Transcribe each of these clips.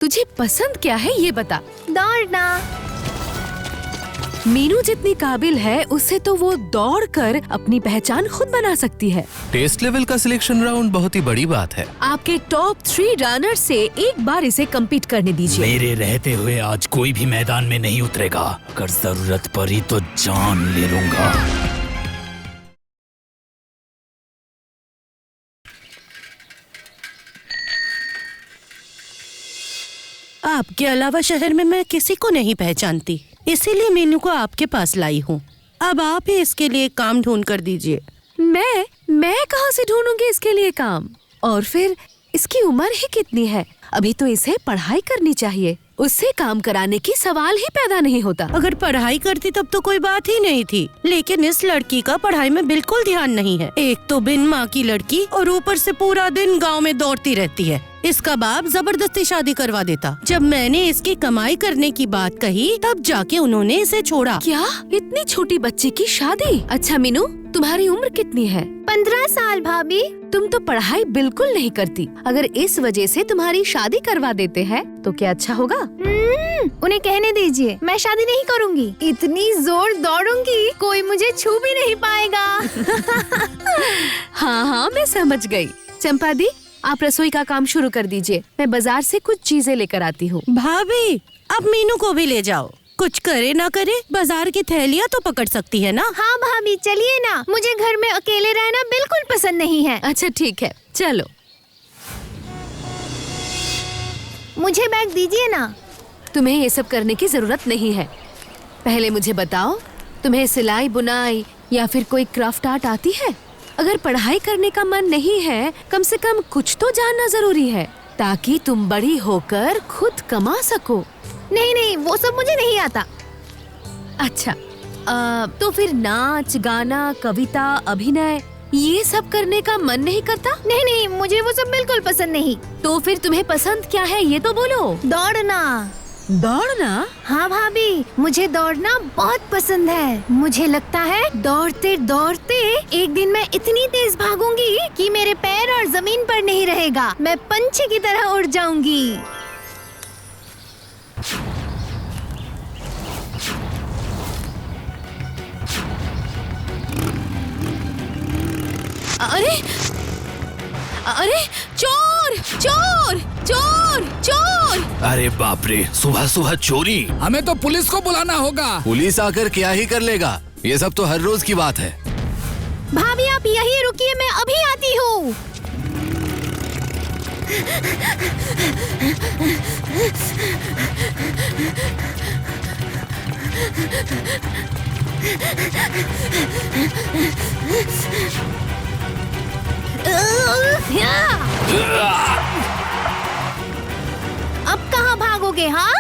तुझे पसंद क्या है ये बता। दौड़ना। मीनू जितनी काबिल है उससे तो वो दौड़कर अपनी पहचान खुद बना सकती है। टेस्ट लेवल का सिलेक्शन राउंड बहुत ही बड़ी बात है। आपके टॉप 3 रनर से एक बार इसे कम्पीट करने दीजिए। मेरे रहते हुए आज कोई भी मैदान में नहीं उतरेगा। अगर जरूरत पड़ी तो जान ले लूंगा। आपके अलावा शहर में मैं किसी को नहीं पहचानती, इसीलिए मीनू को आपके पास लाई हूँ। अब आप ही इसके लिए काम ढूंढ कर दीजिए। मैं कहाँ से ढूंढूंगी इसके लिए काम? और फिर इसकी उम्र ही कितनी है? अभी तो इसे पढ़ाई करनी चाहिए। उससे काम कराने की सवाल ही पैदा नहीं होता। अगर पढ़ाई करती तब तो कोई बात ही नहीं थी, लेकिन इस लड़की का पढ़ाई में बिल्कुल ध्यान नहीं है। एक तो बिन माँ की लड़की और ऊपर से पूरा दिन गांव में दौड़ती रहती है। इसका बाप जबरदस्ती शादी करवा देता। जब मैंने इसकी कमाई करने की बात कही तब जाके उन्होंने इसे छोड़ा। क्या? इतनी छोटी बच्ची की शादी? अच्छा मीनू, तुम्हारी उम्र कितनी है? 15 साल भाभी। तुम तो पढ़ाई बिल्कुल नहीं करती। अगर इस वजह से तुम्हारी शादी करवा देते हैं तो क्या अच्छा होगा? उन्हें कहने दीजिए, मैं शादी नहीं करूंगी। इतनी जोर दौड़ूंगी कोई मुझे छू भी नहीं पाएगा। हाँ, मैं समझ गई। चंपा दी, आप रसोई का काम शुरू कर दीजिए। मैं बाजार से कुछ चीजें लेकर आती हूँ। भाभी, अब मीनू को भी ले जाओ। कुछ करे ना करे, बाजार की थैलियाँ तो पकड़ सकती है ना। हाँ भाभी, चलिए ना। मुझे घर में अकेले रहना बिल्कुल पसंद नहीं है। अच्छा ठीक है, चलो। मुझे बैग दीजिए ना। तुम्हें ये सब करने की जरूरत नहीं है। पहले मुझे बताओ, तुम्हें सिलाई बुनाई या फिर कोई क्राफ्ट आर्ट आती है? अगर पढ़ाई करने का मन नहीं है, कम से कम कुछ तो जानना जरूरी है, ताकि तुम बड़ी होकर खुद कमा सको। नहीं, वो सब मुझे नहीं आता। अच्छा, तो फिर नाच गाना, कविता, अभिनय ये सब करने का मन नहीं करता? नहीं, मुझे वो सब बिल्कुल पसंद नहीं। तो फिर तुम्हें पसंद क्या है ये तो बोलो। दौड़ना। दौड़ना? हाँ भाभी, मुझे दौड़ना बहुत पसंद है। मुझे लगता है दौड़ते दौड़ते एक दिन मैं इतनी तेज भागूंगी कि मेरे पैर और जमीन पर नहीं रहेगा। मैं पंछी की तरह उड़ जाऊंगी। अरे चोर चोर चोर चोर! अरे बाप रे, सुबह सुबह चोरी। हमें तो पुलिस को बुलाना होगा। पुलिस आकर क्या ही कर लेगा? ये सब तो हर रोज की बात है। भाभी आप यहीं रुकिए, मैं अभी आती हूँ। अब कहाँ भागोगे? हाँ,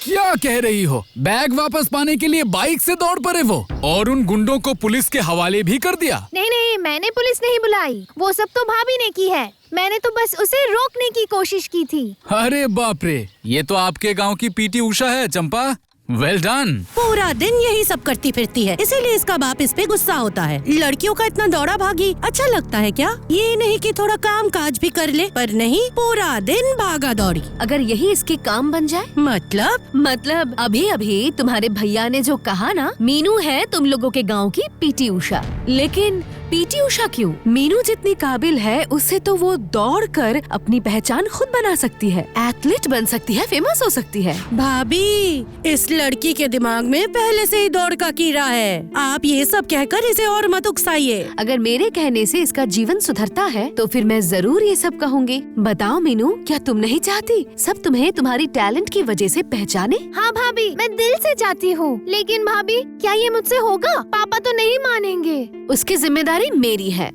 क्या कह रही हो? बैग वापस पाने के लिए बाइक से दौड़ पड़े वो, और उन गुंडों को पुलिस के हवाले भी कर दिया। नहीं, मैंने पुलिस नहीं बुलाई। वो सब तो भाभी ने की है। मैंने तो बस उसे रोकने की कोशिश की थी। अरे बाप रे, ये तो आपके गांव की पीटी उषा है चंपा। Well done. पूरा दिन यही सब करती फिरती है, इसीलिए इसका बाप इस पे गुस्सा होता है। लड़कियों का इतना दौड़ा भागी अच्छा लगता है क्या? ये नहीं कि थोड़ा काम काज भी कर ले, पर नहीं, पूरा दिन भागा दौड़ी। अगर यही इसके काम बन जाए? मतलब अभी अभी तुम्हारे भैया ने जो कहा ना, मीनू है तुम लोगों के गांव की पीटी उषा। लेकिन पीटी उषा क्यों? मीनू जितनी काबिल है उससे तो वो दौड़कर अपनी पहचान खुद बना सकती है, एथलीट बन सकती है, फेमस हो सकती है। भाभी, इस लड़की के दिमाग में पहले से ही दौड़ का कीड़ा है। आप ये सब कहकर इसे और मत उकसाइए। अगर मेरे कहने से इसका जीवन सुधरता है तो फिर मैं जरूर ये सब कहूँगी। बताओ मीनू, क्या तुम नहीं चाहती सब तुम्हें तुम्हारी टैलेंट की वजह से पहचाने? हाँ भाभी, मैं दिल से चाहती हूँ। लेकिन भाभी, क्या ये मुझसे होगा? पापा तो नहीं मानेंगे। उसकी जिम्मेदारी मेरी है।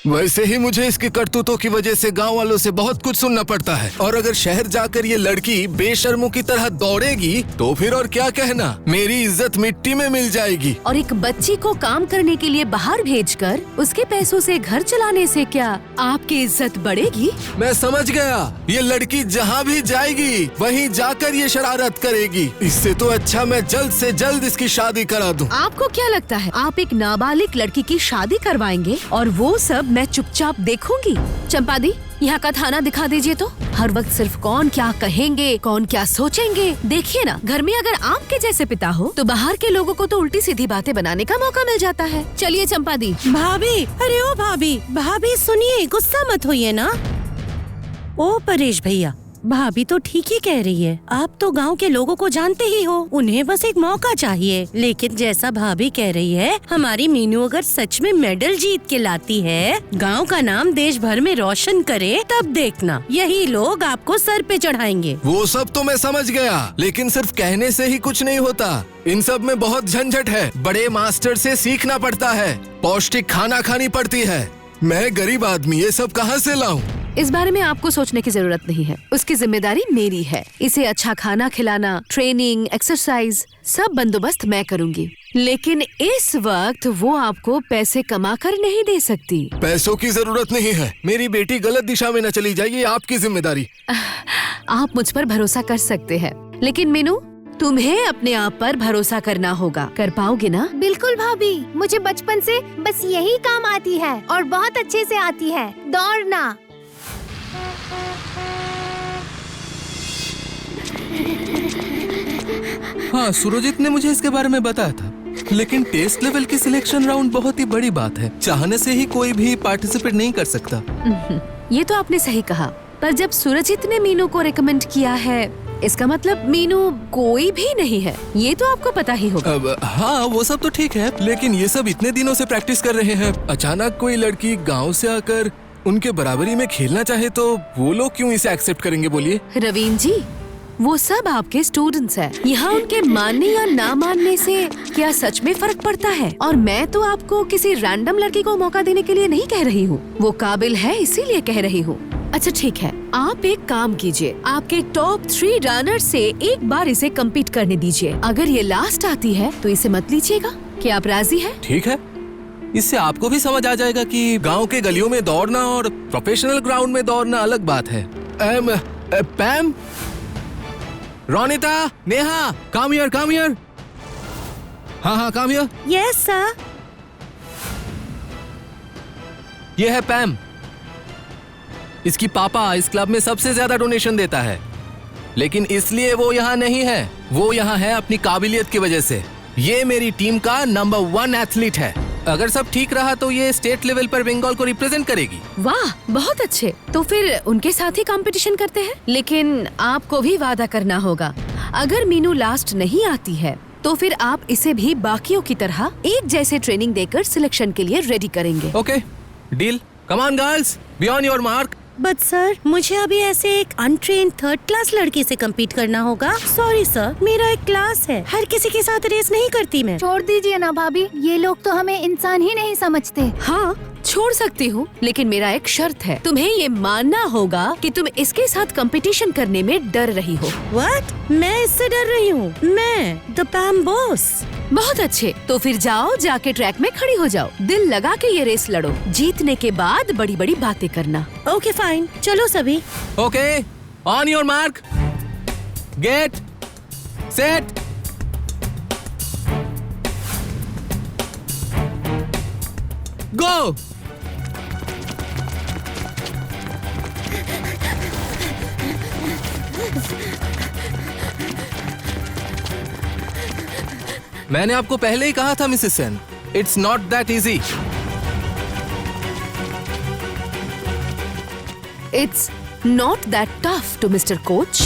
वैसे ही मुझे इसके करतूतों की वजह से गांव वालों से बहुत कुछ सुनना पड़ता है। और अगर शहर जाकर ये लड़की बेशर्मों की तरह दौड़ेगी तो फिर और क्या कहना, मेरी इज्जत मिट्टी में मिल जाएगी। और एक बच्ची को काम करने के लिए बाहर भेजकर उसके पैसों से घर चलाने से क्या आपकी इज्जत बढ़ेगी? मैं समझ गया, ये लड़की जहाँ भी जाएगी वहीं जाकर ये शरारत करेगी। इससे तो अच्छा मैं जल्द से जल्द इसकी शादी करा दूं। आपको क्या लगता है आप एक नाबालिग लड़की की शादी करवाएंगे और वो सब मैं चुपचाप देखूंगी? चंपा दी, यहाँ का थाना दिखा दीजिए तो। हर वक्त सिर्फ कौन क्या कहेंगे, कौन क्या सोचेंगे। देखिए ना, घर में अगर आपके जैसे पिता हो तो बाहर के लोगों को तो उल्टी सीधी बातें बनाने का मौका मिल जाता है। चलिए चंपा दी। भाभी, अरे ओ भाभी, भाभी सुनिए, गुस्सा मत होइए ना। ओ परेश भैया, भाभी तो ठीक ही कह रही है। आप तो गांव के लोगों को जानते ही हो, उन्हें बस एक मौका चाहिए। लेकिन जैसा भाभी कह रही है, हमारी मीनू अगर सच में मेडल जीत के लाती है, गांव का नाम देश भर में रोशन करे, तब देखना यही लोग आपको सर पे चढ़ाएंगे। वो सब तो मैं समझ गया, लेकिन सिर्फ कहने से ही कुछ नहीं होता। इन सब में बहुत झंझट है। बड़े मास्टर से सीखना पड़ता है, पौष्टिक खाना खानी पड़ती है। मैं गरीब आदमी, ये सब कहाँ से लाऊं? इस बारे में आपको सोचने की जरूरत नहीं है, उसकी जिम्मेदारी मेरी है। इसे अच्छा खाना खिलाना, ट्रेनिंग, एक्सरसाइज, सब बंदोबस्त मैं करूंगी। लेकिन इस वक्त वो आपको पैसे कमा कर नहीं दे सकती। पैसों की जरूरत नहीं है, मेरी बेटी गलत दिशा में न चली जाए, ये आपकी जिम्मेदारी। आप मुझ पर भरोसा कर सकते हैं, लेकिन मीनू तुम्हें अपने आप पर भरोसा करना होगा। कर पाओगे ना? बिल्कुल भाभी, मुझे बचपन से बस यही काम आती है और बहुत अच्छे से आती है, दौड़ना। हाँ, सुरजीत ने मुझे इसके बारे में बताया था, लेकिन टेस्ट लेवल की सिलेक्शन राउंड बहुत ही बड़ी बात है। चाहने से ही कोई भी पार्टिसिपेट नहीं कर सकता। ये तो आपने सही कहा, पर जब सुरजीत ने मीनू को रिकमेंड किया है, इसका मतलब मीनू कोई भी नहीं है, ये तो आपको पता ही होगा। हाँ, वो सब तो ठीक है, लेकिन ये सब इतने दिनों से प्रैक्टिस कर रहे हैं। अचानक कोई लड़की गाँव से आकर उनके बराबरी में खेलना चाहे तो वो लोग क्यों इसे एक्सेप्ट करेंगे, बोलिए? रवीन जी, वो सब आपके स्टूडेंट्स हैं। यहाँ उनके मानने या ना मानने से क्या सच में फर्क पड़ता है? और मैं तो आपको किसी रैंडम लड़की को मौका देने के लिए नहीं कह रही हूँ, वो काबिल है इसीलिए कह रही हूँ। अच्छा ठीक है, आप एक काम कीजिए, आपके टॉप 3 रनर से एक बार इसे कम्पीट करने दीजिए। अगर ये लास्ट आती है तो इसे मत लीजिएगा। क्या आप राजी है? ठीक है, इससे आपको भी समझ आ जाएगा कि गांव के गलियों में दौड़ना और प्रोफेशनल ग्राउंड में दौड़ना अलग बात है। पैम, रोनिता, नेहा, कम हियर। हाँ, कम हियर। Yes sir. ये है पैम। इसकी पापा इस क्लब में सबसे ज्यादा डोनेशन देता है, लेकिन इसलिए वो यहाँ नहीं है। वो यहाँ है अपनी काबिलियत की वजह से। ये मेरी टीम का नंबर 1 एथलीट है। अगर सब ठीक रहा तो ये स्टेट लेवल पर बंगाल को रिप्रेजेंट करेगी। वाह, बहुत अच्छे। तो फिर उनके साथ ही कंपटीशन करते हैं। लेकिन आपको भी वादा करना होगा, अगर मीनू लास्ट नहीं आती है तो फिर आप इसे भी बाकियों की तरह एक जैसे ट्रेनिंग देकर सिलेक्शन के लिए रेडी करेंगे। Okay, deal. Come on girls, be on your mark. But sir, मुझे अभी ऐसे एक अनट्रेन्ड 3rd क्लास लड़की से कम्पीट करना होगा। सॉरी सर, मेरा एक क्लास है, हर किसी के साथ रेस नहीं करती मैं। छोड़ दीजिए ना भाभी, ये लोग तो हमें इंसान ही नहीं समझते। हाँ, छोड़ सकती हूँ, लेकिन मेरा एक शर्त है, तुम्हें ये मानना होगा कि तुम इसके साथ कंपटीशन करने में डर रही हो। What? मैं इससे डर रही हूँ? मैं द पैम बॉस। बहुत अच्छे, तो फिर जाओ, जाके ट्रैक में खड़ी हो जाओ, दिल लगा के ये रेस लड़ो। जीतने के बाद बड़ी बड़ी बातें करना। ओके फाइन, चलो सभी। Okay, on your mark, get set, go. मैंने आपको पहले ही कहा था Mrs Sen, it's not that easy. It's not that tough to Mr coach.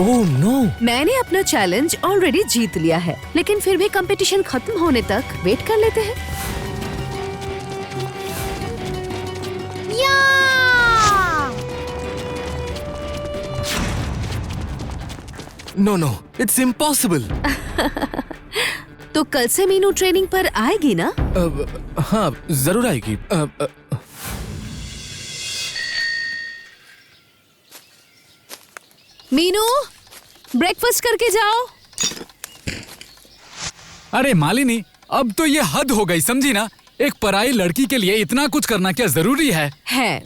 Oh no, मैंने अपना चैलेंज ऑलरेडी जीत लिया है, लेकिन फिर भी कंपटीशन खत्म होने तक वेट कर लेते हैं। Yeah! No no, it's impossible. तो कल से मीनू ट्रेनिंग पर आएगी ना? हाँ, जरूर आएगी। मीनू, ब्रेकफास्ट करके जाओ। अरे मालिनी, अब तो ये हद हो गई, समझी ना? एक पराई लड़की के लिए इतना कुछ करना क्या जरूरी है?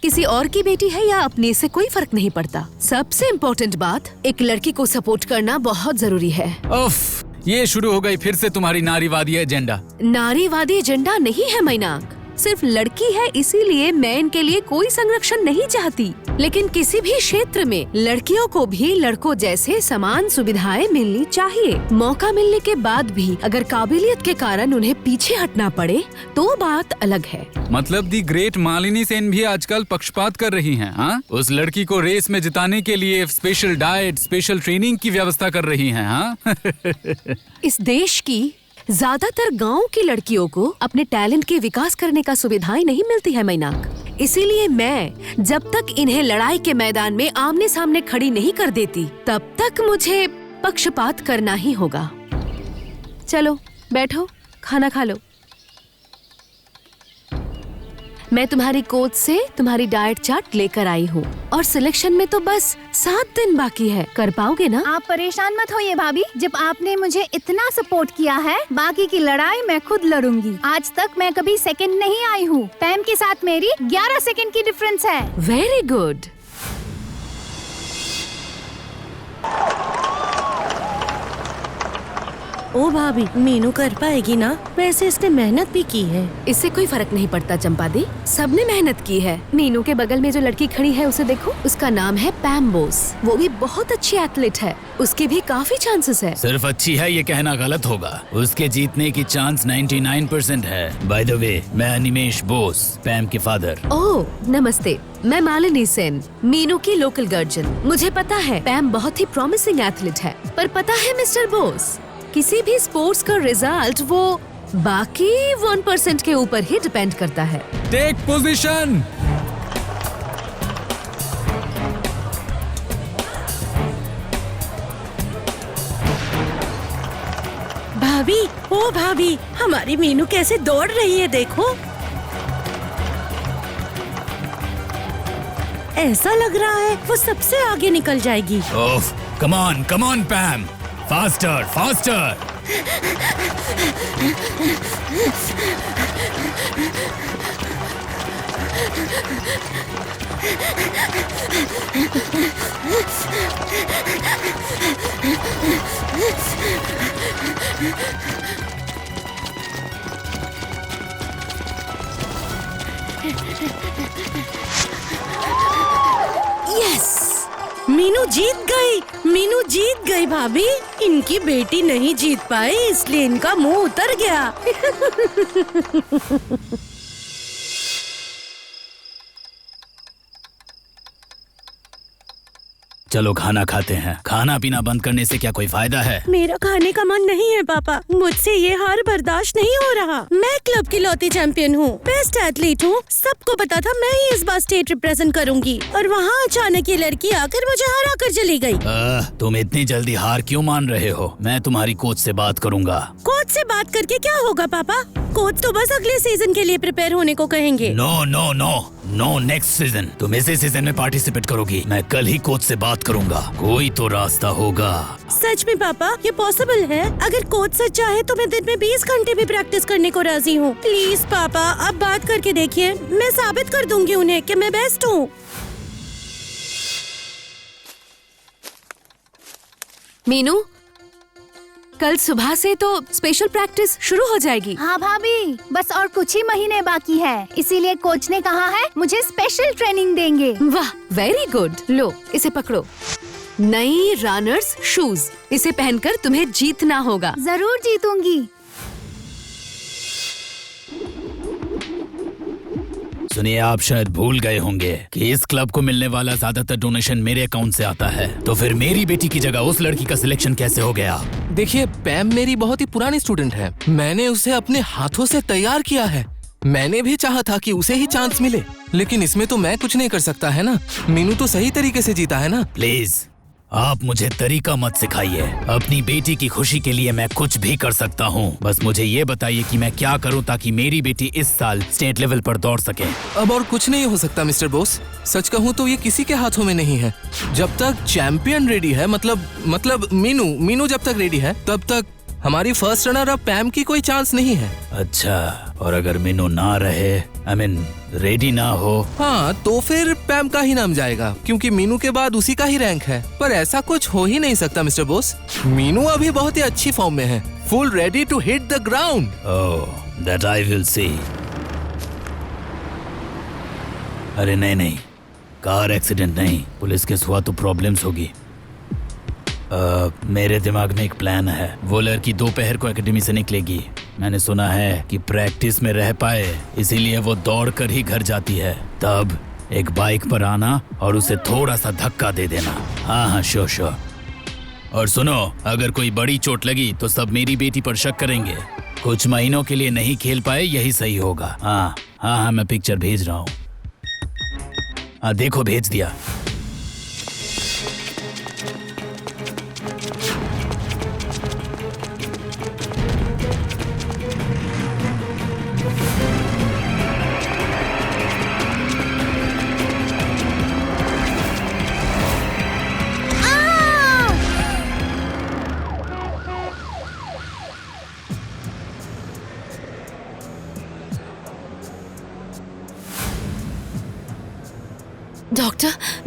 किसी और की बेटी है या अपने से कोई फर्क नहीं पड़ता। सबसे इम्पोर्टेंट बात, एक लड़की को सपोर्ट करना बहुत जरूरी है। उफ, ये शुरू हो गई फिर से तुम्हारी नारीवादी एजेंडा। नारीवादी एजेंडा नहीं है मैनाक, सिर्फ लड़की है इसीलिए मैं इनके लिए कोई संरक्षण नहीं चाहती। लेकिन किसी भी क्षेत्र में लड़कियों को भी लड़कों जैसे समान सुविधाएं मिलनी चाहिए। मौका मिलने के बाद भी अगर काबिलियत के कारण उन्हें पीछे हटना पड़े तो बात अलग है। मतलब दी ग्रेट मालिनी सेन भी आजकल पक्षपात कर रही हैं, हाँ? उस लड़की को रेस में जिताने के लिए स्पेशल डाइट, स्पेशल ट्रेनिंग की व्यवस्था कर रही हैं, हाँ? इस देश की ज्यादातर गांव की लड़कियों को अपने टैलेंट के विकास करने का सुविधाएं नहीं मिलती है मैनाक। इसीलिए मैं जब तक इन्हें लड़ाई के मैदान में आमने सामने खड़ी नहीं कर देती तब तक मुझे पक्षपात करना ही होगा। चलो बैठो, खाना खा लो। मैं तुम्हारी कोच से तुम्हारी डाइट चार्ट लेकर आई हूँ और सिलेक्शन में तो बस 7 दिन बाकी है। कर पाओगे ना? आप परेशान मत होइए भाभी, जब आपने मुझे इतना सपोर्ट किया है, बाकी की लड़ाई मैं खुद लड़ूंगी। आज तक मैं कभी सेकंड नहीं आई हूँ। पैम के साथ मेरी 11 सेकंड की डिफरेंस है। Very good. ओ भाभी, मीनू कर पाएगी ना? वैसे इसने मेहनत भी की है। इससे कोई फर्क नहीं पड़ता चंपा दी, सबने मेहनत की है। मीनू के बगल में जो लड़की खड़ी है उसे देखो, उसका नाम है पैम बोस। वो भी बहुत अच्छी एथलीट है, उसके भी काफी चांसेस है। सिर्फ अच्छी है ये कहना गलत होगा, उसके जीतने की चांस 99% है। बाय द वे, मैं अनिमेश बोस, पैम के फादर। ओह नमस्ते, मैं मालिनी सेन, मीनू की लोकल गार्जियन। मुझे पता है पैम बहुत ही प्रॉमिसिंग एथलीट है, पर पता है मिस्टर बोस, किसी भी स्पोर्ट्स का रिजल्ट वो बाकी 1% के ऊपर ही डिपेंड करता है। Take position. भाभी, ओ भाभी, हमारी मीनू कैसे दौड़ रही है देखो। ऐसा लग रहा है वो सबसे आगे निकल जाएगी। Oof, come on Pam, faster faster. Yes, Meenu जीत गई, मीनू जीत गई भाभी। इनकी बेटी नहीं जीत पाई इसलिए इनका मुंह उतर गया। चलो खाना खाते हैं। खाना पीना बंद करने से क्या कोई फायदा है? मेरा खाने का मन नहीं है पापा, मुझसे ये हार बर्दाश्त नहीं हो रहा। मैं क्लब की लौती चैंपियन हूँ, बेस्ट एथलीट हूँ, सबको पता था मैं ही इस बार स्टेट रिप्रेजेंट करूँगी, और वहाँ अचानक ये लड़की आकर मुझे हरा कर चली गई। तुम इतनी जल्दी हार क्यों मान रहे हो? मैं तुम्हारी कोच से बात करूँगा। कोच से बात करके क्या होगा पापा? कोच तो बस अगले सीजन के लिए प्रिपेयर होने को कहेंगे। No, next season. तुम इसी सीजन में पार्टिसिपेट करोगी। मैं कल ही कोच से बात करूंगा, कोई तो रास्ता होगा। सच में पापा, ये पॉसिबल है? अगर कोच सच चाहे तो मैं दिन में 20 घंटे भी प्रैक्टिस करने को राजी हूँ। प्लीज पापा, आप बात करके देखिए, मैं साबित कर दूंगी उन्हें कि मैं बेस्ट हूँ। मीनू, कल सुबह से तो स्पेशल प्रैक्टिस शुरू हो जाएगी। हाँ भाभी, बस और कुछ ही महीने बाकी है, इसीलिए कोच ने कहा है मुझे स्पेशल ट्रेनिंग देंगे। वाह, वेरी गुड। लो इसे पकड़ो, नई रनर्स शूज, इसे पहनकर तुम्हें जीतना होगा। जरूर जीतूंगी। सुनिए, आप शायद भूल गए होंगे कि इस क्लब को मिलने वाला ज्यादातर डोनेशन मेरे अकाउंट से आता है, तो फिर मेरी बेटी की जगह उस लड़की का सिलेक्शन कैसे हो गया? देखिए, पैम मेरी बहुत ही पुरानी स्टूडेंट है, मैंने उसे अपने हाथों से तैयार किया है। मैंने भी चाहा था कि उसे ही चांस मिले, लेकिन इसमें तो मैं कुछ नहीं कर सकता है ना। मीनू तो सही तरीके से जीता है ना। प्लीज, आप मुझे तरीका मत सिखाइए। अपनी बेटी की खुशी के लिए मैं कुछ भी कर सकता हूँ। बस मुझे ये बताइए कि मैं क्या करूँ ताकि मेरी बेटी इस साल स्टेट लेवल पर दौड़ सके। अब और कुछ नहीं हो सकता मिस्टर बोस। सच कहूँ तो ये किसी के हाथों में नहीं है। जब तक चैंपियन रेडी है, मतलब मीनू जब तक रेडी है, तब तक हमारी फर्स्ट रनर अप पैम की कोई चांस नहीं है। अच्छा, और अगर मीनू ना रहे, रेडी ना हो? हाँ, तो फिर पैम का ही नाम जाएगा, क्योंकि मीनू के बाद उसी का ही रैंक है। पर ऐसा कुछ हो ही नहीं सकता मिस्टर बोस। मीनू अभी बहुत ही अच्छी फॉर्म में है, full ready to hit the ground. Oh, that I will see. अरे नहीं, कार एक्सीडेंट नहीं, पुलिस केस हुआ तो प्रॉब्लम्स होगी। मेरे दिमाग में एक प्लान है। वो लड़की दोपहर को एकेडमी से निकलेगी। मैंने सुना है कि प्रैक्टिस में रह पाए, इसीलिए वो दौड़ कर ही घर जाती है। तब एक बाइक पर आना और उसे थोड़ा सा धक्का दे देना। हाँ, श्योर। और सुनो, अगर कोई बड़ी चोट लगी तो सब मेरी बेटी पर शक करेंगे। कुछ महीनों के लिए नहीं खेल पाए, यही सही होगा। हाँ, मैं पिक्चर भेज रहा हूँ। हाँ, देखो, भेज दिया।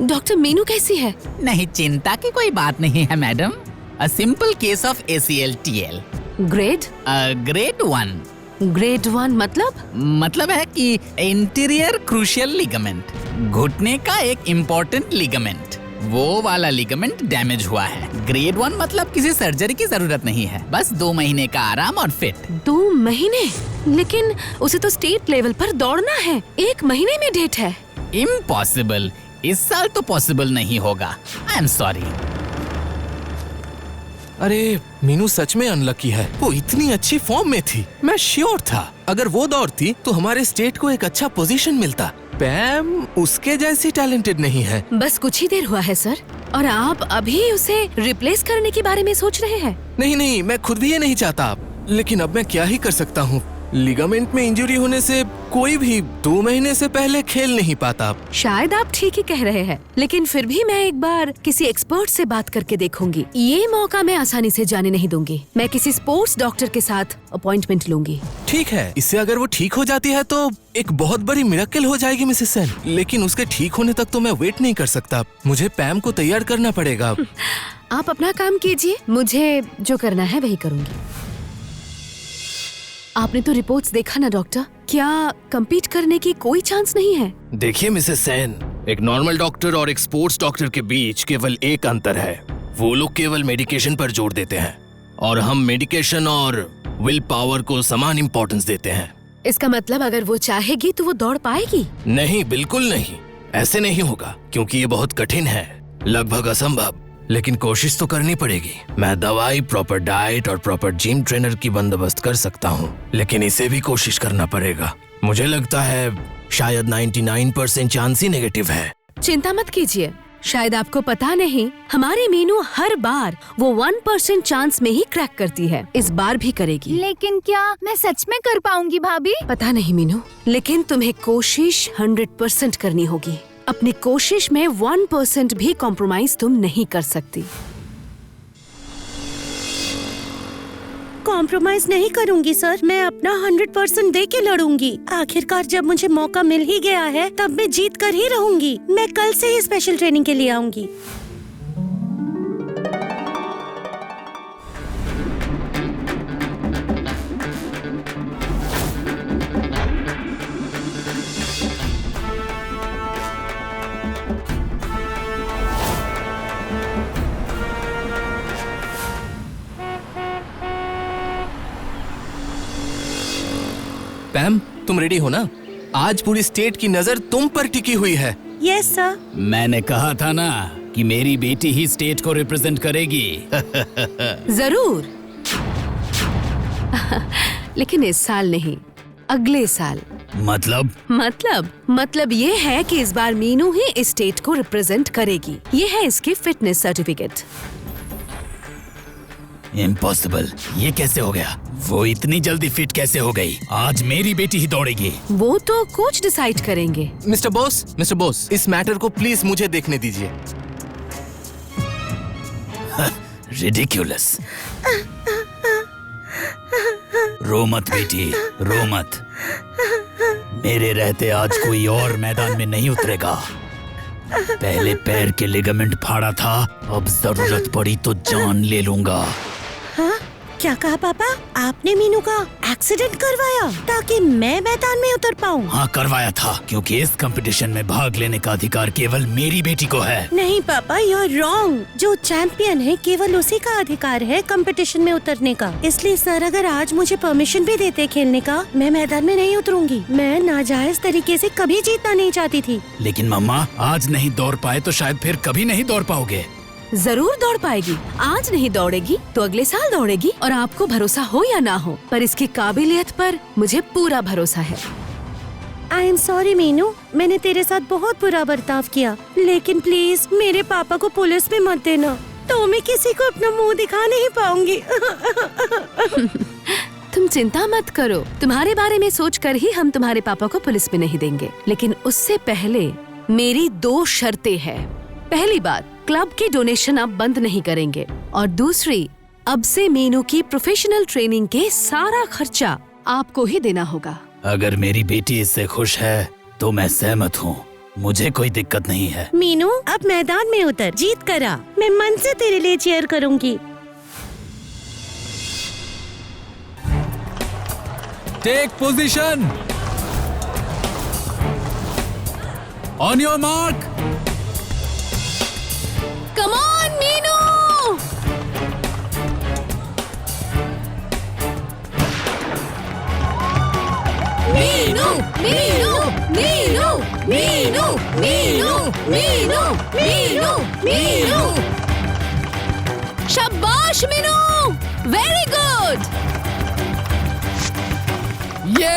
डॉक्टर मीनू कैसी है? नहीं, चिंता की कोई बात नहीं है madam. A simple case of ACL-TL। Grade 1। Grade 1 मतलब है कि इंटीरियर क्रूशियल लिगामेंट, घुटने का एक इम्पोर्टेंट लिगामेंट, वो वाला लिगामेंट डैमेज हुआ है। ग्रेड 1 मतलब किसी सर्जरी की जरूरत नहीं है, बस 2 महीने का आराम और फिट। 2 महीने? लेकिन उसे तो स्टेट लेवल पर दौड़ना है, 1 महीने में डेट है। इम्पॉसिबल, इस साल तो पॉसिबल नहीं होगा। I am sorry. अरे, मीनू सच में अनलकी है। वो इतनी अच्छी फॉर्म में थी, मैं श्योर था अगर वो दौड़ती तो हमारे स्टेट को एक अच्छा पोजीशन मिलता। पैम उसके जैसी टैलेंटेड नहीं है। बस कुछ ही देर हुआ है सर, और आप अभी उसे रिप्लेस करने के बारे में सोच रहे हैं? नहीं, मैं खुद भी ये नहीं चाहता, लेकिन अब मैं क्या ही कर सकता हूँ। लिगामेंट में इंजरी होने से कोई भी 2 महीने से पहले खेल नहीं पाता। शायद आप ठीक ही कह रहे हैं, लेकिन फिर भी मैं एक बार किसी एक्सपर्ट से बात करके देखूंगी। ये मौका मैं आसानी से जाने नहीं दूंगी। मैं किसी स्पोर्ट्स डॉक्टर के साथ अपॉइंटमेंट लूंगी। ठीक है, इससे अगर वो ठीक हो जाती है तो एक बहुत बड़ी मिरेकल हो जाएगी मिसेस सेन। लेकिन उसके ठीक होने तक तो मैं वेट नहीं कर सकता। मुझे पैम को तैयार करना पड़ेगा। आप अपना काम कीजिए, मुझे जो करना है वही करूंगी। आपने तो रिपोर्ट्स देखा ना डॉक्टर, क्या compete करने की कोई चांस नहीं है? देखिए मिसेस सेन, एक नॉर्मल डॉक्टर और एक स्पोर्ट्स डॉक्टर के बीच केवल एक अंतर है। वो लोग केवल मेडिकेशन पर जोर देते हैं और हम मेडिकेशन और विल पावर को समान इम्पोर्टेंस देते हैं। इसका मतलब अगर वो चाहेगी तो वो दौड़ पाएगी? नहीं, बिल्कुल नहीं, ऐसे नहीं होगा, क्योंकि ये बहुत कठिन है, लगभग असंभव। लेकिन कोशिश तो करनी पड़ेगी। मैं दवाई, प्रॉपर डाइट और प्रॉपर जिम ट्रेनर की बंदोबस्त कर सकता हूँ, लेकिन इसे भी कोशिश करना पड़ेगा। मुझे लगता है शायद 99% चांस ही नेगेटिव है। चिंता मत कीजिए, शायद आपको पता नहीं, हमारी मीनू हर बार वो 1% चांस में ही क्रैक करती है। इस बार भी करेगी। लेकिन क्या मैं सच में कर पाऊंगी भाभी? पता नहीं मीनू, लेकिन तुम्हें कोशिश 100% करनी होगी। अपनी कोशिश में 1% भी कॉम्प्रोमाइज तुम नहीं कर सकती। कॉम्प्रोमाइज नहीं करूंगी सर, मैं अपना 100% दे के लड़ूंगी। आखिरकार जब मुझे मौका मिल ही गया है तब मैं जीत कर ही रहूंगी। मैं कल से ही स्पेशल ट्रेनिंग के लिए आऊंगी। पैम, तुम रेडी हो ना? आज पूरी स्टेट की नजर तुम पर टिकी हुई है। Yes sir. मैंने कहा था ना कि मेरी बेटी ही स्टेट को रिप्रेजेंट करेगी। जरूर। लेकिन इस साल नहीं, अगले साल। मतलब ये है कि इस बार मीनू ही इस स्टेट को रिप्रेजेंट करेगी। ये है इसकी फिटनेस सर्टिफिकेट। इम्पॉसिबल, ये कैसे हो गया? वो इतनी जल्दी फिट कैसे हो गई? आज मेरी बेटी ही दौड़ेगी। वो तो कोच डिसाइड करेंगे। मिस्टर बोस, इस मैटर को प्लीज मुझे देखने दीजिए। रिडिक्यूलस। रो मत बेटी, रो मत। मेरे रहते आज कोई और मैदान में नहीं उतरेगा। पहले पैर के लिगामेंट फाड़ा था, अब जरूरत पड़ी तो जान ले लूंगा। हाँ? क्या कहा पापा? आपने मीनू का एक्सीडेंट करवाया ताकि मैं मैदान में उतर पाऊँ? हाँ, करवाया था, क्योंकि इस कंपटीशन में भाग लेने का अधिकार केवल मेरी बेटी को है। नहीं पापा, यू आर रॉन्ग। जो चैंपियन है केवल उसी का अधिकार है कंपटीशन में उतरने का। इसलिए सर, अगर आज मुझे परमिशन भी देते खेलने का, मैं मैदान में नहीं उतरूंगी। मैं नाजायज तरीके से कभी जीतना नहीं चाहती थी। लेकिन मम्मा, आज नहीं दौड़ पाए तो शायद फिर कभी नहीं दौड़ पाओगे। जरूर दौड़ पाएगी। आज नहीं दौड़ेगी तो अगले साल दौड़ेगी। और आपको भरोसा हो या ना हो, पर इसकी काबिलियत पर मुझे पूरा भरोसा है। आई एम सॉरी मीनू, मैंने तेरे साथ बहुत बुरा बर्ताव किया, लेकिन प्लीज मेरे पापा को पुलिस में मत देना, तो मैं किसी को अपना मुंह दिखा नहीं पाऊंगी। तुम चिंता मत करो, तुम्हारे बारे में सोचकर ही हम तुम्हारे पापा को पुलिस में नहीं देंगे। लेकिन उससे पहले मेरी 2 शर्तें हैं। पहली बात, क्लब की डोनेशन अब बंद नहीं करेंगे, और दूसरी, अब से मीनू की प्रोफेशनल ट्रेनिंग के सारा खर्चा आपको ही देना होगा। अगर मेरी बेटी इससे खुश है तो मैं सहमत हूँ, मुझे कोई दिक्कत नहीं है। मीनू, अब मैदान में उतर, जीत करा। मैं मन से तेरे लिए चीयर करूँगी। Take position. On your mark. Come on Meenu. Meenu Meenu Meenu Meenu Meenu Meenu Meenu Meenu. शाबाश मीनू, वेरी गुड। ये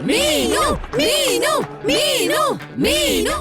मीनू मीनू मीनू मीनू।